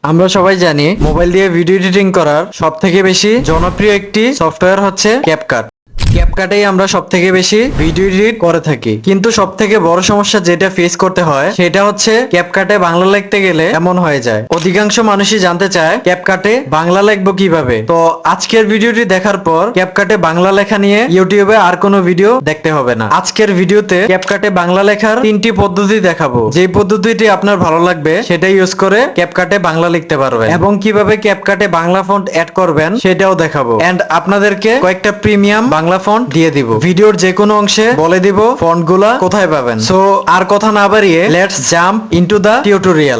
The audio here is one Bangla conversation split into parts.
আমরা সবাই জানি মোবাইল দিয়ে ভিডিও এডিটিং করার সবথেকে বেশি জনপ্রিয় একটি সফটওয়্যার হচ্ছে ক্যাপকাট। ক্যাপকাটেই আমরা সবথেকে বেশি ভিডিও এডিট করে থাকি, কিন্তু সবথেকে বড় সমস্যা যেটা ফেস করতে হয় সেটা হচ্ছে ক্যাপকাটে বাংলা লিখতে গেলে এমন হয়ে যায়। অধিকাংশ মানুষই জানতে চায় ক্যাপকাটে বাংলা লিখবো কিভাবে। তো আজকের ভিডিওটি দেখার পর ক্যাপকাটে বাংলা লেখা নিয়ে ইউটিউবে আর কোনো ভিডিও দেখতে হবে না। আজকের ভিডিওতে ক্যাপকাটে বাংলা লেখার 3টি পদ্ধতি দেখাবো। যে পদ্ধতিটি আপনার ভালো লাগবে সেটা ইউজ করে ক্যাপকাটে বাংলা লিখতে পারবেন, এবং কিভাবে ক্যাপকাটে বাংলা ফন্ট অ্যাড করবেন সেটাও দেখাবো। এন্ড আপনাদেরকে কয়েকটা প্রিমিয়াম বাংলা ফন্ট দিয়ে দিব। ভিডিওর যে কোনো অংশে বলে দিব ফন্ট গুলা কোথায় পাবেন। সো আর কথা না বাড়িয়ে let's jump into the tutorial.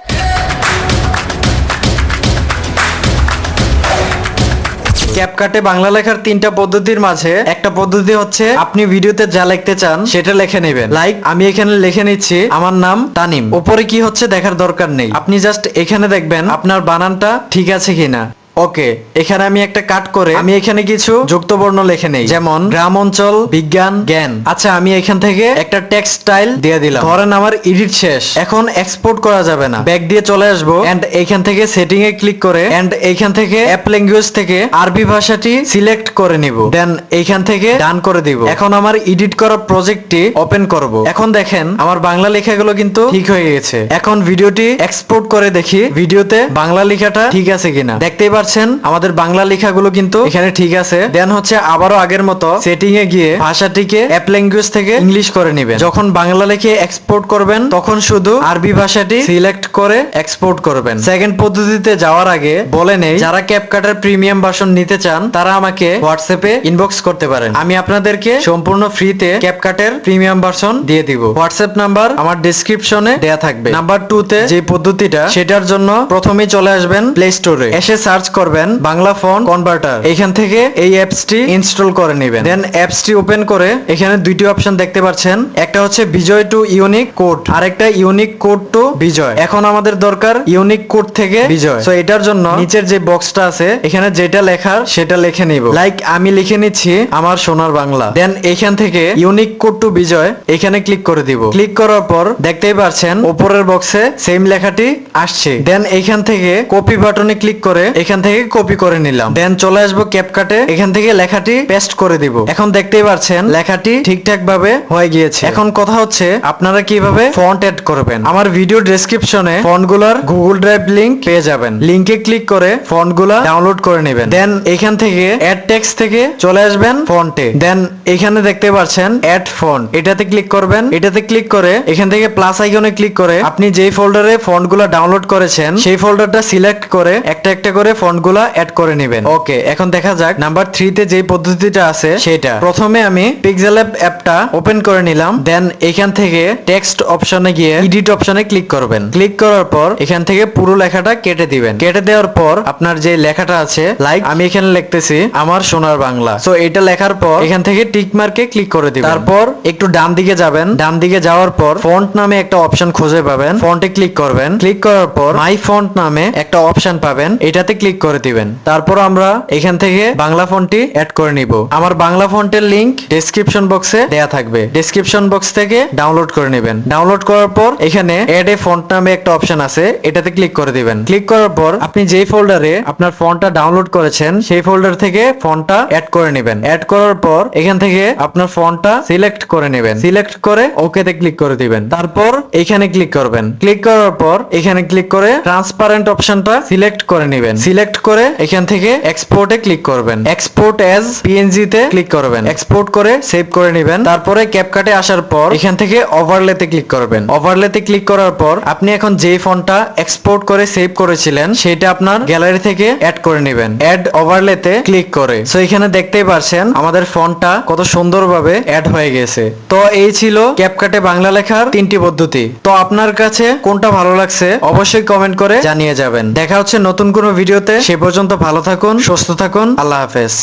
ক্যাপকাটে বাংলা লেখার 3টা পদ্ধতির মাঝে একটা পদ্ধতি হচ্ছে আপনি ভিডিওতে যা লিখতে চান সেটা লিখে নেবেন। লাইক আমি এখানে লিখে নিচ্ছি আমার নাম তানিম। উপরে কি হচ্ছে দেখার দরকার নেই, আপনি জাস্ট এখানে দেখবেন আপনার বানানটা ঠিক আছে কিনা। ওকে, এখানে আমি একটা কাট করে আমি এখানে কিছু যুক্ত বর্ণ লিখে নেই, যেমন গ্রাম অঞ্চল বিজ্ঞান জ্ঞান। আচ্ছা, আমি এখান থেকে একটা টেক্সট স্টাইল দিয়ে দিলাম। ধরেন আমার এডিট শেষ, এখন এক্সপোর্ট করা যাবে না। ব্যাক দিয়ে চলে আসবো এন্ড এইখান থেকে সেটিং এ ক্লিক করে এন্ড এইখান থেকে অ্যাপ ল্যাঙ্গুয়েজ থেকে আরবি ভাষাটি সিলেক্ট করে নিব, দেন এইখান থেকে ডান করে দিব। এখন আমার এডিট করা প্রজেক্টটি ওপেন করব। এখন দেখেন আমার বাংলা লেখাগুলো কিন্তু ঠিক হয়ে গেছে। এখন ভিডিওটি এক্সপোর্ট করে দেখি ভিডিওতে বাংলা লেখাটা ঠিক আছে কিনা। দেখতেই পাচ্ছেন আমাদের বাংলা লেখাগুলো কিন্তু এখানে ঠিক আছে। দেন হচ্ছে আবারও আগের মতো সেটিং এ গিয়ে ভাষাটিকে অ্যাপ ল্যাঙ্গুয়েজ থেকে ইংলিশ করে নেবেন। যখন বাংলা লিখে এক্সপোর্ট করবেন তখন শুধু আরবি ভাষাটি সিলেক্ট করে এক্সপোর্ট করবেন। সেকেন্ড পদ্ধতিতে যাওয়ার আগে বলে নেই, যারা ক্যাপকাটের প্রিমিয়াম ভার্সন নিতে চান তারা আমাকে হোয়াটসঅ্যাপে ইনবক্স করতে পারেন। আমি আপনাদেরকে সম্পূর্ণ ফ্রিতে ক্যাপকাটের প্রিমিয়াম ভার্সন দিয়ে দিব। হোয়াটসঅ্যাপ নাম্বার আমার ডেসক্রিপশনে দেয়া থাকবে। নাম্বার 2 তে যে পদ্ধতিটা, সেটার জন্য প্রথমেই চলে আসবেন প্লে স্টোরে, এসে সার্চ করবেন বাংলা ফন্ট কনভার্টার। এখান থেকে এই অ্যাপসটি ইনস্টল করে নেবেন। দেন অ্যাপসটি ওপেন করে এখানে দুইটি অপশন দেখতে পাচ্ছেন, একটা হচ্ছে বিজয় টু ইউনিক কোড, আর একটা ইউনিক কোড টু বিজয়। এখন আমাদের দরকার ইউনিক কোড থেকে বিজয়। সো এটার জন্য নিচের যে বক্সটা আছে এখানে যেটা লেখার সেটা লিখে নিব। লাইক আমি লিখে নিচ্ছি আমার সোনার বাংলা। দেন এখান থেকে ইউনিক কোড টু বিজয় এখানে ক্লিক করে দিব। ক্লিক করার পর দেখতেই পাচ্ছেন উপরের বক্সে সেম লেখাটি আসছে। দেন এখান থেকে কপি বাটনে ক্লিক করে এখান থেকে কপি করে নিলাম। দেন চলে আসবো ক্যাপকাটে, এখান থেকে লেখাটি পেস্ট করে দিব। এখন দেখতেই পাচ্ছেন লেখাটি ঠিকঠাক ভাবে হয়ে গিয়েছে। এখন কথা হচ্ছে আপনারা কিভাবে ফন্ট এড করবেন। আমার ভিডিও ডেসক্রিপশনে ফন্ট গুলার গুগল ড্রাইভ লিংক পেয়ে যাবেন। লিংকে ক্লিক করে ফন্ট গুলা ডাউনলোড করে নেবেন। দেন এখান থেকে অ্যাড টেক্সট থেকে চলে আসবেন ফন্টে। দেন এখানে দেখতে পাচ্ছেন অ্যাড ফন্ট, এটাতে ক্লিক করবেন। এটাতে ক্লিক করে এখান থেকে প্লাস আইকনে ক্লিক করে আপনি যেই ফোল্ডারে ফন্ট গুলা ডাউনলোড করেছেন সেই ফোল্ডারটা সিলেক্ট করে একটা একটা করে ফন্ট গুলা অ্যাড করে নেবেন। ওকে, এখন দেখা যাক নাম্বার 3 তে যে পদ্ধতিটা আছে সেটা। প্রথমে আমি পিক্সেল অ্যাপটা ওপেন করে নিলাম। দেন এখান থেকে টেক্সট অপশনে গিয়ে এডিট অপশনে ক্লিক করবেন। ক্লিক করার পর এখান থেকে পুরো লেখাটা কেটে দিবেন। কেটে দেওয়ার পর আপনার যে লেখাটা আছে, লাইক আমি এখানে লিখতেছি আমার সোনার বাংলা। সো এটা লেখার পর এখান থেকে টিক মার্কে ক্লিক করে দিবেন। তারপর একটু ডান দিকে যাবেন। ডান দিকে যাওয়ার পর ফন্ট নামে একটা অপশন খুঁজে পাবেন, ফন্টে ক্লিক করবেন। ক্লিক করার পর মাই ফন্ট নামে একটা অপশন পাবেন, এটাতে ক্লিক করে দিবেন। তারপর আমরা এখান থেকে বাংলা ফন্টটি অ্যাড করে নিব। আমার বাংলা ফন্টের লিংক ডেসক্রিপশন বক্সে দেয়া থাকবে, ডেসক্রিপশন বক্স থেকে ডাউনলোড করে নেবেন। ডাউনলোড করার পর এখানে অ্যাড এ ফন্ট নামে একটা অপশন আছে, এটাতে ক্লিক করে দিবেন। ক্লিক করার পর আপনি যেই ফোল্ডারে আপনার ফন্টটা ডাউনলোড করেছেন সেই ফোল্ডার থেকে ফন্টটা অ্যাড করে নেবেন। অ্যাড করার পর এখান থেকে আপনার ফন্টটা সিলেক্ট করে নেবেন। সিলেক্ট করে ওকে তে ক্লিক করে দিবেন। তারপর এখানে ক্লিক করবেন। ক্লিক করার পর এখানে ক্লিক করে ট্রান্সপারেন্ট অপশনটা সিলেক্ট করে নেবেন। সিলেক্ট করে এখান থেকে এক্সপোর্টে ক্লিক করবেন। এক্সপোর্ট অ্যাজ পিএনজি তে ক্লিক করবেন। এক্সপোর্ট করে সেভ করে নেবেন। তারপরে ক্যাপকাটে আসার পর এখান থেকে ওভারলেতে ক্লিক করবেন। ওভারলেতে ক্লিক করার পর আপনি এখন যে ফন্টটা এক্সপোর্ট করে সেভ করেছিলেন সেটা আপনার গ্যালারি থেকে অ্যাড করে নেবেন, অ্যাড ওভারলেতে ক্লিক করে। সো এখানে দেখতেই পাচ্ছেন আমাদের ফন্টটা কত সুন্দরভাবে অ্যাড হয়ে গেছে। তো এই ছিল ক্যাপকাটে বাংলা লেখার 3টি পদ্ধতি। তো আপনার কাছে কোনটা ভালো লাগছে অবশ্যই কমেন্ট করে জানিয়ে যাবেন। দেখা হচ্ছে নতুন কোনো ভিডিওতে। সে পর্যন্ত ভালো থাকুন, সুস্থ থাকুন। আল্লাহ হাফেজ।